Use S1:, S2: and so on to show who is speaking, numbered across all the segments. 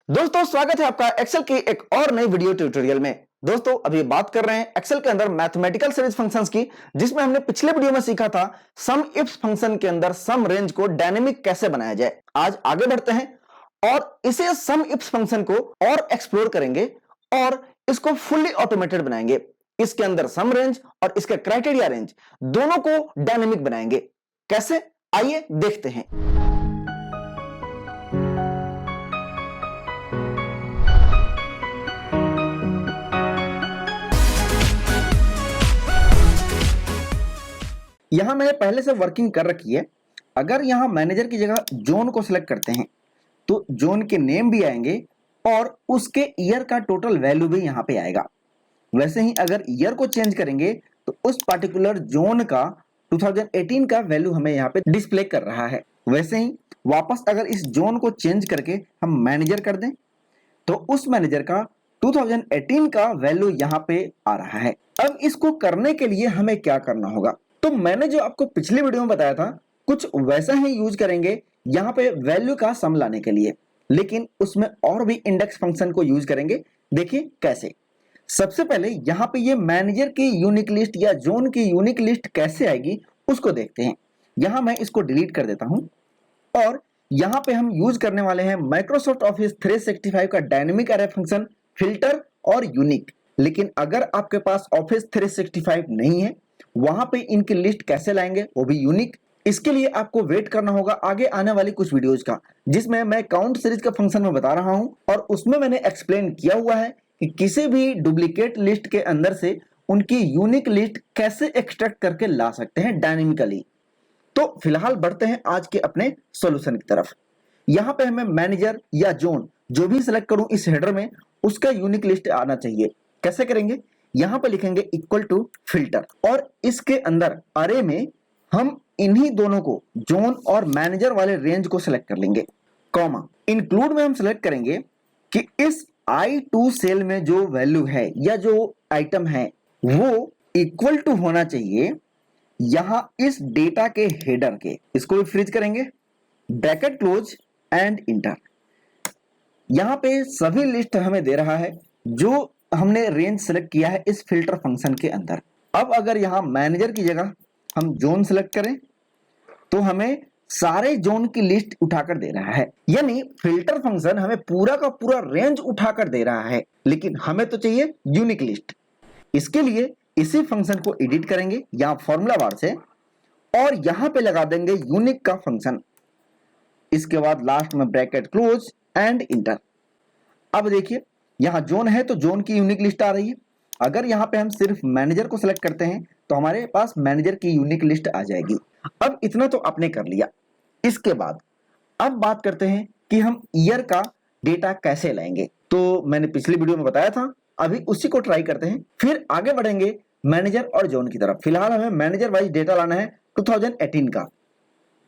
S1: दोस्तों स्वागत है आपका एक्सेल की एक और नई वीडियो ट्यूटोरियल में। दोस्तों अभी बात कर रहे हैं एक्सेल के अंदर मैथमेटिकल सीरीज फंक्शंस की, जिसमें हमने पिछले वीडियो में सीखा था सम इफ फंक्शन के अंदर सम रेंज को डायनेमिक कैसे बनाया जाए। आज आगे बढ़ते हैं और इसे सम इफ फंक्शन को और एक्सप्लोर करेंगे और इसको फुल्ली ऑटोमेटेड बनाएंगे। इसके अंदर सम रेंज और इसके क्राइटेरिया रेंज दोनों को डायनेमिक बनाएंगे। कैसे, आइए देखते हैं। यहां मैंने पहले से वर्किंग कर रखी है। अगर यहां मैनेजर की जगह जोन को सिलेक्ट करते हैं तो जोन के नेम भी आएंगे और उसके ईयर का टोटल वैल्यू भी यहां पे आएगा। वैसे ही अगर ईयर को चेंज करेंगे तो उस पर्टिकुलर जोन का 2018 का वैल्यू हमें यहाँ पे डिस्प्ले कर रहा है। वैसे ही वापस अगर इस जोन को चेंज करके हम मैनेजर कर दें तो उस मैनेजर का 2018 का वैल्यू यहाँ पे आ रहा है। अब इसको करने के लिए हमें क्या करना होगा, तो मैंने जो आपको पिछली वीडियो में बताया था कुछ वैसा ही यूज करेंगे यहाँ पे वैल्यू का सम लाने के लिए, लेकिन उसमें और भी इंडेक्स फंक्शन को यूज करेंगे। देखिए कैसे। सबसे पहले यहाँ पे ये मैनेजर की यूनिक लिस्ट या जोन की यूनिक लिस्ट कैसे आएगी उसको देखते हैं। यहाँ मैं इसको डिलीट कर देता हूं और यहाँ पे हम यूज करने वाले हैं माइक्रोसॉफ्ट ऑफिस 365 का डायनेमिक अरे फंक्शन, फिल्टर और यूनिक। लेकिन अगर आपके पास ऑफिस 365 नहीं है, वहां पे इनकी लिस्ट कैसे लाएंगे, वो भी यूनिक। इसके लिए आपको वेट करना होगा आगे आने वाली कुछ वीडियोज का, जिसमें मैं काउंट सीरीज का फंक्शन में बता रहा हूं और उसमें मैंने एक्सप्लेन किया हुआ है कि किसी भी डुप्लीकेट लिस्ट के अंदर से उनकी यूनिक लिस्ट कैसे एक्सट्रैक्ट करके ला सकते हैं डायनेमिकली। तो फिलहाल बढ़ते हैं आज के अपने सॉल्यूशन की तरफ। यहाँ पे हमें मैनेजर या जोन जो भी सिलेक्ट करूं इस हेडर में, उसका यूनिक लिस्ट आना चाहिए। कैसे करेंगे, यहाँ पे लिखेंगे इक्वल टू फिल्टर और इसके अंदर अरे में हम इन्हीं दोनों को, जोन और मैनेजर वाले रेंज को सिलेक्ट कर लेंगे। कॉमा इंक्लूड में हम सिलेक्ट करेंगे कि इस I2 सेल में जो वैल्यू है या जो आइटम है वो इक्वल टू होना चाहिए यहां इस डेटा के हेडर के। इसको भी फ्रीज करेंगे, ब्रैकेट क्लोज एंड इंटर। यहां पे सभी लिस्ट हमें दे रहा है जो हमने रेंज सेलेक्ट किया है इस फिल्टर फंक्शन के अंदर। अब अगर यहां मैनेजर की जगह हम जोन सेलेक्ट करें तो हमें सारे जोन की लिस्ट उठाकर दे रहा है, यानी फिल्टर फंक्शन हमें पूरा का पूरा रेंज उठाकर दे रहा है, लेकिन हमें तो चाहिए यूनिक लिस्ट। इसके लिए इसी फंक्शन को एडिट करेंगे यहां फॉर्मूला बार से और यहां पे लगा देंगे यूनिक का फंक्शन। इसके बाद लास्ट में ब्रैकेट क्लोज एंड इंटर। अब देखिए यहां जोन है तो जोन की यूनिक लिस्ट आ रही है। अगर यहां पे हम सिर्फ मैनेजर को सिलेक्ट करते हैं तो हमारे पास मैनेजर की यूनिक लिस्ट आ जाएगी। अब इतना तो आपने कर लिया। इसके बाद अब बात करते हैं कि हम ईयर का डेटा कैसे लाएंगे। तो मैंने पिछली वीडियो में बताया था, अभी उसी को ट्राई करते हैं, फिर आगे बढ़ेंगे मैनेजर और जोन की तरफ। फिलहाल हमें मैनेजर वाइज डेटा लाना है 2018 का।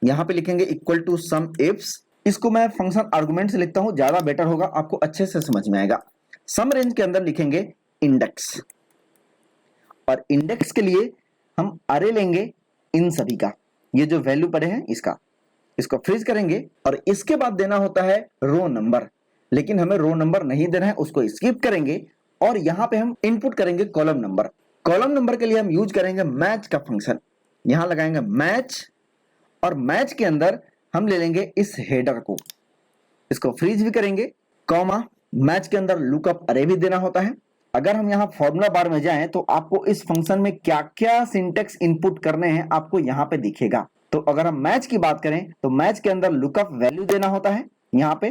S1: यहां पे लिखेंगे इक्वल टू सम इफ्स। इसको मैं फंक्शन आर्गुमेंट से लिखता हूं, ज्यादा बेटर होगा, आपको अच्छे से समझ में आएगा। सम रेंज के अंदर लिखेंगे इंडेक्स और इंडेक्स के लिए हम अरे लेंगे इन सभी का, ये जो वैल्यू पड़े हैं इसका। इसको फ्रीज करेंगे और इसके बाद देना होता है रो नंबर, लेकिन हमें रो नंबर नहीं देना है, उसको स्किप करेंगे और यहां पे हम इनपुट करेंगे कॉलम नंबर। कॉलम नंबर के लिए हम यूज करेंगे मैच का फंक्शन। यहां लगाएंगे मैच और मैच के अंदर हम ले लेंगे इस हेडर को, इसको फ्रीज भी करेंगे, कॉमा मैच के अंदर लुकअप अरे भी देना होता है। अगर हम यहाँ फॉर्मूला बार में जाएं तो आपको इस फंक्शन में क्या क्या सिंटेक्स इनपुट करने हैं आपको यहाँ पे दिखेगा। तो अगर हम मैच की बात करें तो मैच के अंदर लुकअप वैल्यू देना होता है यहाँ पे,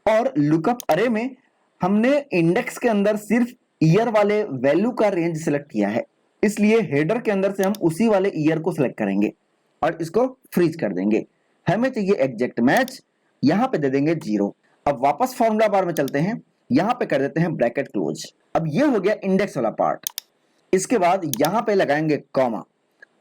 S1: और लुकअप अरे में हमने इंडेक्स के अंदर सिर्फ ईयर वाले वैल्यू का रेंज सिलेक्ट किया है, इसलिए हेडर के अंदर से हम उसी वाले ईयर को सिलेक्ट करेंगे और इसको फ्रीज कर देंगे। हमें चाहिए एग्जैक्ट मैच, यहाँ पे दे देंगे 0। अब वापस फॉर्मूला बार में चलते हैं, यहाँ पे कर देते हैं ब्रैकेट क्लोज। अब ये हो गया इंडेक्स वाला पार्ट। इसके बाद यहाँ पे लगाएंगे कॉमा।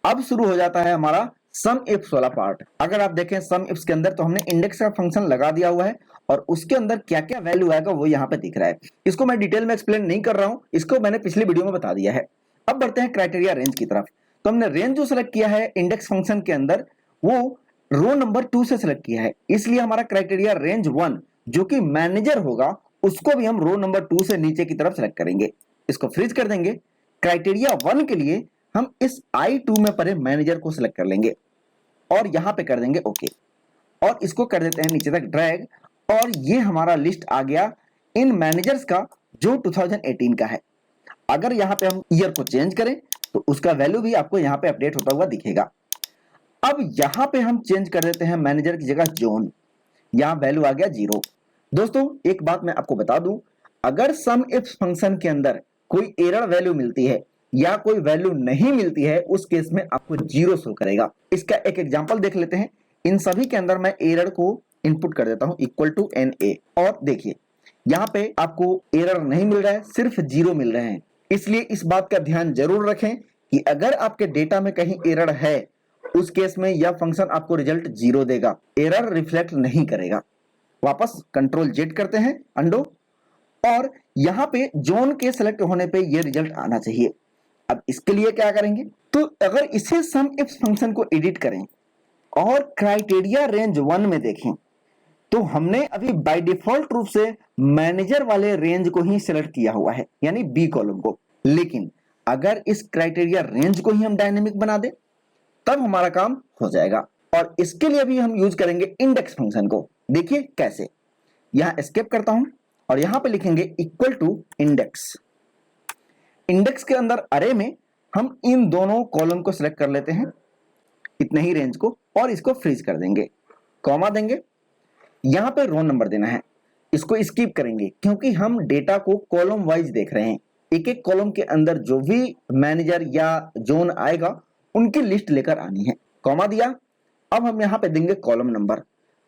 S1: अब शुरू हो जाता है हमारा सम इफ्स वाला पार्ट। अगर आप देखें सम इफ्स के अंदर तो हमने इंडेक्स का फंक्शन लगा दिया हुआ है और उसके अंदर क्या क्या वैल्यू आएगा वो यहाँ पे दिख रहा है। इसको मैं डिटेल में एक्सप्लेन नहीं कर रहा हूँ, इसको मैंने पिछली वीडियो में बता दिया है। अब बढ़ते हैं क्राइटेरिया रेंज की तरफ। तो हमने रेंज जो सिलेक्ट किया है इंडेक्स फंक्शन के अंदर वो रो नंबर 2 से सिलेक्ट किया है, इसलिए हमारा क्राइटेरिया रेंज 1 जो कि मैनेजर होगा उसको भी हम रो नंबर 2 से नीचे की तरफ सेलेक्ट करेंगे। इसको फ्रीज कर देंगे। क्राइटेरिया 1 के लिए हम इस I2 में पड़े मैनेजर को सिलेक्ट कर लेंगे और यहां पे कर देंगे ओके, और इसको कर देते हैं नीचे तक ड्रैग, और ये हमारा लिस्ट आ गया इन मैनेजर्स का जो 2018 का है। अगर यहाँ पे हम ईयर को चेंज करें तो उसका वैल्यू भी आपको यहाँ पे अपडेट होता हुआ दिखेगा। अब यहाँ पे हम चेंज कर देते हैं मैनेजर की जगह जोन, यहाँ वैल्यू आ गया 0। दोस्तों एक बात मैं आपको बता दूं, अगर सम इफ फंक्शन के अंदर कोई एरर वैल्यू मिलती है या कोई वैल्यू नहीं मिलती है, उस केस में आपको 0 शो करेगा। इसका एक एग्जांपल देख लेते हैं। इन सभी के अंदर मैं एरर को इनपुट कर देता हूं इक्वल टू NA, और देखिए यहाँ पे आपको एरर नहीं मिल रहा है, सिर्फ 0 मिल रहे हैं। इसलिए इस बात का ध्यान जरूर रखें कि अगर आपके डेटा में कहीं एरर है, उस केस में यह फंक्शन आपको रिजल्ट 0 देगा, एरर रिफ्लेक्ट नहीं करेगा। वापस कंट्रोल जेड करते हैं, अंडो, और यहाँ पे जोन के सेलेक्ट होने पे ये रिजल्ट आना चाहिए। अब इसके लिए क्या करेंगे, तो अगर इसे सम इफ फंक्शन को एडिट करें और क्राइटेरिया रेंज 1 में देखें, तो हमने अभी बाय डिफॉल्ट रूप से मैनेजर वाले रेंज को ही सिलेक्ट किया हुआ है, यानी बी कॉलम को। लेकिन अगर इस क्राइटेरिया रेंज को ही हम डायनेमिक बना दें तब हमारा काम हो जाएगा, और इसके लिए भी हम यूज करेंगे इंडेक्स फंक्शन को। देखिए कैसे, यहां एस्केप करता हूं और यहां पे लिखेंगे इक्वल टू इंडेक्स। इंडेक्स के अंदर अरे में हम इन दोनों कॉलम को सिलेक्ट कर लेते हैं, इतने ही रेंज को, और इसको फ्रीज कर देंगे, कॉमा देंगे। यहां पे रो नंबर देना है, इसको स्किप करेंगे क्योंकि हम डेटा को कॉलम वाइज देख रहे हैं। एक एक कॉलम के अंदर जो भी मैनेजर या जोन आएगा उनकी लिस्ट लेकर आनी है, कॉमा दिया। अब हम यहां पे देंगे कॉलम नंबर।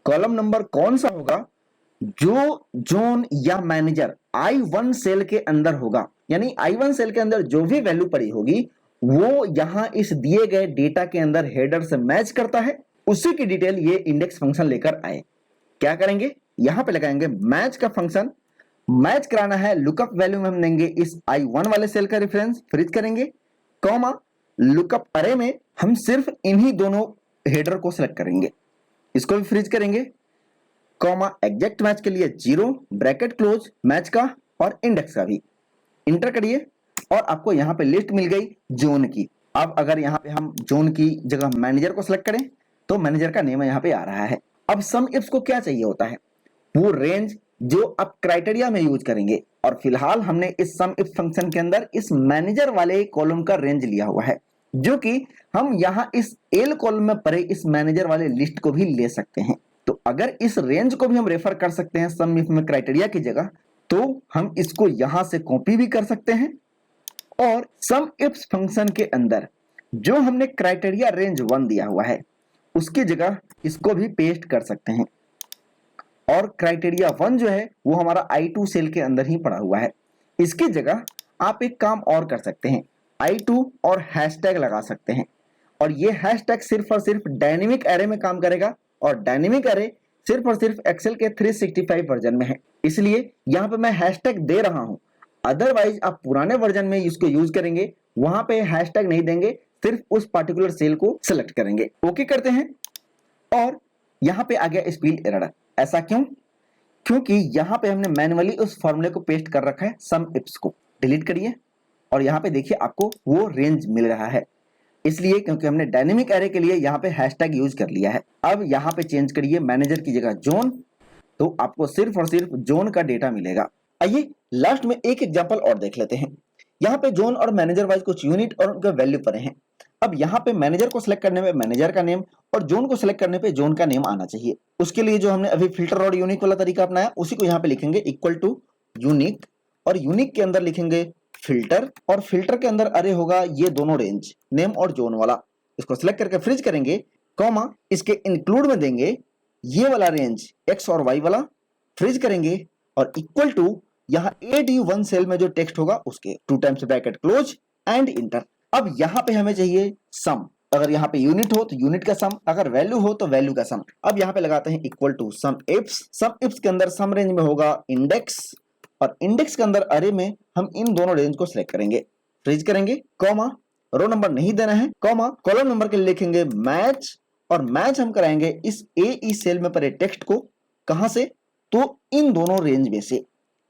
S1: कॉलम नंबर कौन सा होगा, जो जोन या मैनेजर I1 सेल के अंदर होगा, यानी I1 सेल के अंदर जो भी वैल्यू पड़ी होगी वो यहां इस दिए गए डेटा के अंदर हेडर से मैच करता है, उसी की डिटेल ये इंडेक्स फंक्शन लेकर आए। क्या करेंगे, यहां पे लगाएंगे मैच का फंक्शन, मैच कराना है लुकअप वैल्यू में हम देंगे इस I1 वाले सेल का रेफरेंस, फ्रीज करेंगे, कॉमा लुकअप अरे में हम सिर्फ इन्हीं दोनों हेडर को सिलेक्ट करेंगे, इसको भी फ्रीज करेंगे, कॉमा एग्जैक्ट मैच के लिए 0, ब्रैकेट क्लोज मैच का और इंडेक्स का भी, इंटर करिए, और आपको यहां पे लिस्ट मिल गई जोन की। अब अगर यहां पे हम जोन की जगह मैनेजर को सिलेक्ट करें तो मैनेजर का नेम यहां पे आ रहा है। अब सम इफ्स को क्या चाहिए होता है, वो रेंज जो आप क्राइटेरिया में यूज करेंगे, और फिलहाल हमने इस सम इफ फंक्शन के अंदर इस मैनेजर वाले कॉलम का रेंज लिया हुआ है, जो कि हम यहां इस एल कॉलम में पड़े इस मैनेजर वाले लिस्ट को भी ले सकते हैं। तो अगर इस रेंज को भी हम रेफर कर सकते हैं सम इफ में क्राइटेरिया की जगह, तो हम इसको यहां से कॉपी भी कर सकते हैं, और सम इफ फंक्शन के अंदर जो हमने क्राइटेरिया रेंज 1 दिया हुआ है उसकी जगह इसको भी पेस्ट कर सकते हैं। और क्राइटेरिया 1 जो है वो हमारा I2 सेल के अंदर ही पड़ा हुआ है। इसकी जगह आप एक काम और कर सकते हैं, I2 और हैशटैग लगा सकते हैं, और ये हैशटैग सिर्फ और सिर्फ डायनेमिक एरे में काम करेगा, और डायनेमिक एरे सिर्फ और सिर्फ एक्सेल के 365 वर्जन में है, इसलिए यहाँ पे मैं हैशटैग दे रहा हूँ। अदरवाइज आप पुराने वर्जन में इसको यूज करेंगे, वहां पे हैशटैग नहीं देंगे, सिर्फ उस पार्टिकुलर सेल को सिलेक्ट करेंगे। ओके करते हैं, और यहाँ पे आ गया स्पेल एरर। ऐसा क्यों, क्योंकि यहाँ पे हमने मैन्युअली उस फॉर्मूले को पेस्ट कर रखा है सम इफ्स को। डिलीट करिए, और यहाँ पे देखिए आपको वो रेंज मिल रहा है, इसलिए क्योंकि हमने डायनेमिक एरे के लिए यहाँ पे हैशटैग यूज कर लिया है। अब यहाँ पे चेंज करिए मैनेजर की जगह जोन, तो आपको सिर्फ और सिर्फ जोन का डेटा मिलेगा। आइए लास्ट में एक एग्जांपल और देख लेते हैं। यहाँ पे जोन और मैनेजर वाइज कुछ यूनिट और उनके वैल्यू पड़े हैं। अब यहाँ पे मैनेजर को सिलेक्ट करने में मैनेजर का नेम और जोन को सिलेक्ट करने पे जोन का नेम आना चाहिए। उसके लिए जो हमने अभी फिल्टर और यूनिक वाला तरीका अपनाया, उसी को यहाँ पे लिखेंगे इक्वल टू यूनिक, और यूनिक के अंदर लिखेंगे फिल्टर, और फिल्टर के अंदर अरे होगा ये दोनों रेंज, नेम और जोन वाला। इसको सिलेक्ट करके फ्रीज करेंगे, कॉमा इसके इंक्लूड में देंगे ये वाला रेंज एक्स और वाई वाला, फ्रीज करेंगे, और इक्वल टू यहाँ AD1 सेल में जो टेक्स्ट होगा उसके 2 times bracket close and inter. अब यहाँ पे हमें चाहिए सम, अगर यहाँ पे यूनिट हो तो यूनिट का सम, अगर वैल्यू हो तो वैल्यू का सम। अब यहाँ पे लगाते हैं equal to SUMIFS. SUMIFS के अंदर सम रेंज में होगा इंडेक्स, और इंडेक्स के अंदर अरे में हम इन दोनों रेंज को सिलेक्ट करेंगे, फ्रीज करेंगे, कॉमा रो नंबर नहीं देना है, कॉमा कॉलम नंबर के लिए लिखेंगे मैच, और मैच हम कराएंगे इस AE सेल में पड़े टेक्स्ट को, कहां से, तो इन दोनों रेंज में से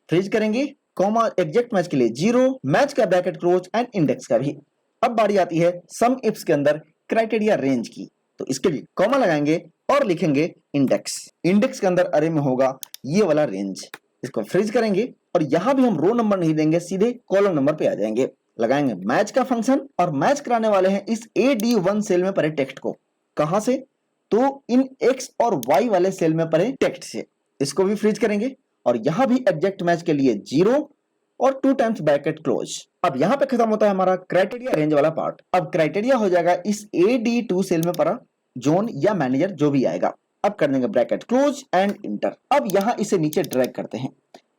S1: फ्रीज करेंगे, कॉमा एग्जैक्ट मैच के लिए 0, मैच का ब्रैकेट क्लोज एंड इंडेक्स का भी। अब बारी आती है सम इफ्स के अंदर क्राइटेरिया रेंज की, तो इसके लिए कॉमा लगाएंगे और लिखेंगे इंडेक्स। इंडेक्स के अंदर अरे में होगा ये वाला रेंज, इसको फ्रीज करेंगे और यहां भी हम रो नंबर नहीं देंगे, सीधे कॉलम नंबर पे आ जाएंगे। लगाएंगे मैच का फंक्शन और मैच कराने वाले हैं इस AD1 सेल में पड़े टेक्स्ट को। कहां से? तो इन X और Y वाले सेल में पड़े टेक्स्ट से। इसको भी फ्रीज करेंगे और यहां भी एग्जैक्ट मैच के लिए 0 और 2 टाइम्स ब्रैकेट क्लोज। अब यहां पे खत्म होता है हमारा क्राइटेरिया रेंज वाला पार्ट। अब क्राइटेरिया हो जाएगा इस AD2 सेल में पड़ा जोन या मैनेजर जो भी आएगा। अब कर देंगे ब्रैकेट क्लोज एंड इंटर। अब यहां इसे नीचे ड्रैग करते हैं।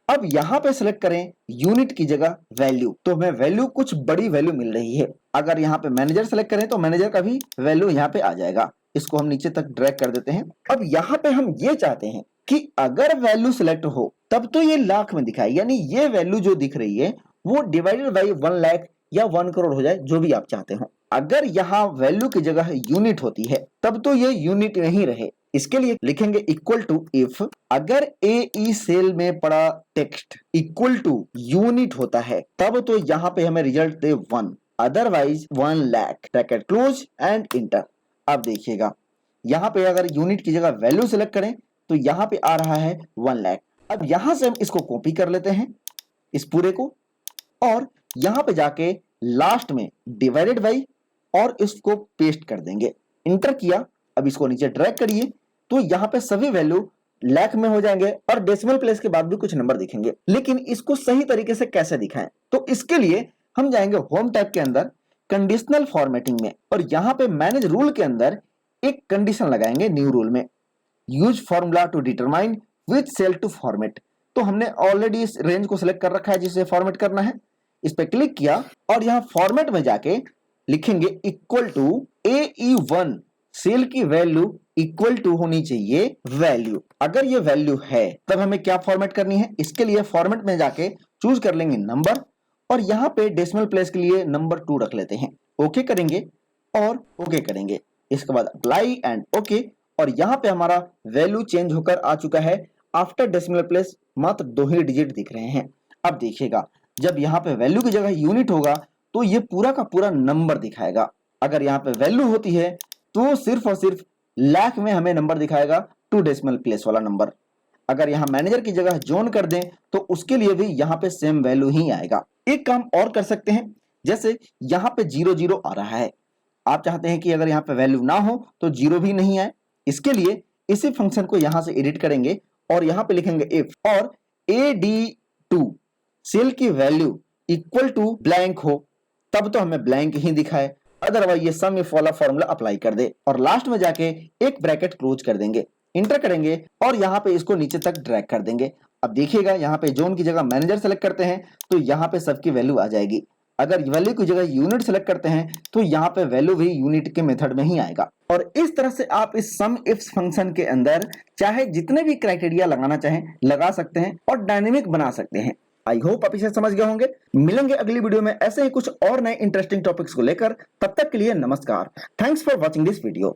S1: अब यहां पे सिलेक्ट करें यूनिट की जगह वैल्यू, तो हमें वैल्यू कुछ बड़ी वैल्यू मिल रही है। अगर यहाँ पे मैनेजर सेलेक्ट करें तो मैनेजर का भी वैल्यू यहाँ पे आ जाएगा। इसको हम नीचे तक ड्रैग कर देते हैं। अब यहाँ पे हम ये चाहते हैं कि अगर वैल्यू सिलेक्ट हो तब तो ये लाख में दिखाए, यानी ये वैल्यू जो दिख रही है वो डिवाइडेड बाई 1 लाख या 1 करोड़ हो जाए, जो भी आप चाहते हो। अगर यहाँ वैल्यू की जगह यूनिट होती है तब तो ये यूनिट में ही रहे। इसके लिए लिखेंगे इक्वल टू इफ अगर AE सेल में पड़ा टेक्स्ट इक्वल टू यूनिट होता है तब तो यहाँ पे हमें result they 1, otherwise 1 lakh, bracket close and inter. अब देखिएगा यहाँ पे अगर यूनिट की जगह वैल्यू सिलेक्ट करें तो यहाँ पे आ रहा है 1 लाख। अब यहां से हम इसको कॉपी कर लेते हैं इस पूरे को और यहां पे जाके लास्ट में डिवाइडेड बाई और इसको पेस्ट कर देंगे। इंटर किया। अब इसको नीचे ड्रैग करिए तो यहाँ पे सभी वैल्यू लाख में हो जाएंगे और डेसिमल प्लेस के बाद भी कुछ नंबर दिखेंगे। लेकिन इसको सही तरीके से कैसे दिखाएं, तो इसके लिए हम जाएंगे होम टैब के अंदर कंडीशनल फॉर्मेटिंग में और यहाँ पे मैनेज रूल के अंदर एक कंडीशन लगाएंगे न्यू रूल में, use formula to determine which cell to format. तो हमने ऑलरेडी इस रेंज को सिलेक्ट कर रखा है जिसे फॉर्मेट करना है। इस पे क्लिक किया और यहाँ फॉर्मेट में जाके लिखेंगे इक्वल टू AE1 सेल की वैल्यू इक्वल टू होनी चाहिए वैल्यू। अगर ये वैल्यू है तब हमें क्या फॉर्मेट करनी है, इसके लिए फॉर्मेट में जाके चूज कर लेंगे नंबर और यहाँ पे डेसिमल प्लेस के लिए नंबर 2 रख लेते हैं। ओके करेंगे और ओके करेंगे। इसके बाद अप्लाई एंड ओके और यहाँ पे हमारा वैल्यू चेंज होकर आ चुका है। आफ्टर डेसिमल प्लेस मात्र 2 ही डिजिट दिख रहे हैं। अब देखिएगा जब यहाँ पे वैल्यू की जगह यूनिट होगा तो ये पूरा का पूरा नंबर दिखाएगा। अगर यहाँ पे वैल्यू होती है तो सिर्फ और सिर्फ लाख में हमें नंबर दिखाएगा 2 डेसिमल प्लेस वाला नंबर। अगर यहाँ मैनेजर की जगह जोन कर दें तो उसके लिए भी यहाँ पे सेम वैल्यू ही आएगा। एक काम और कर सकते हैं, जैसे यहाँ पे 0 आ रहा है, आप चाहते हैं कि अगर यहाँ पे वैल्यू ना हो तो 0 भी नहीं आए। इसके लिए इसी फंक्शन को यहां से एडिट करेंगे और यहां पे लिखेंगे इफ और AD2 सेल की वैल्यू इक्वल टू ब्लैंक हो तब तो हमें ब्लैंक ही दिखाए, अदरवाइज ये सम इफ वाला फॉर्मूला अप्लाई कर दे और लास्ट में जाके एक ब्रैकेट क्लोज कर देंगे। इंटर करेंगे और यहाँ पे इसको नीचे तक ड्रैग कर देंगे। अब देखिएगा यहाँ पे जोन की जगह मैनेजर सेलेक्ट करते हैं तो यहाँ पे सबकी वैल्यू आ जाएगी। अगर वैल्यू की जगह यूनिट सेलेक्ट करते हैं तो यहाँ पे वैल्यू भी यूनिट के मेथड में ही आएगा। और इस तरह से आप इस सम इफ्स फंक्शन के अंदर चाहे जितने भी क्राइटेरिया लगाना चाहें लगा सकते हैं और डायनेमिक बना सकते हैं। आई होप आप इसे समझ गए होंगे। मिलेंगे अगली वीडियो में ऐसे ही कुछ और नए इंटरेस्टिंग टॉपिक्स को लेकर। तब तक के लिए नमस्कार। Thanks for watching this video.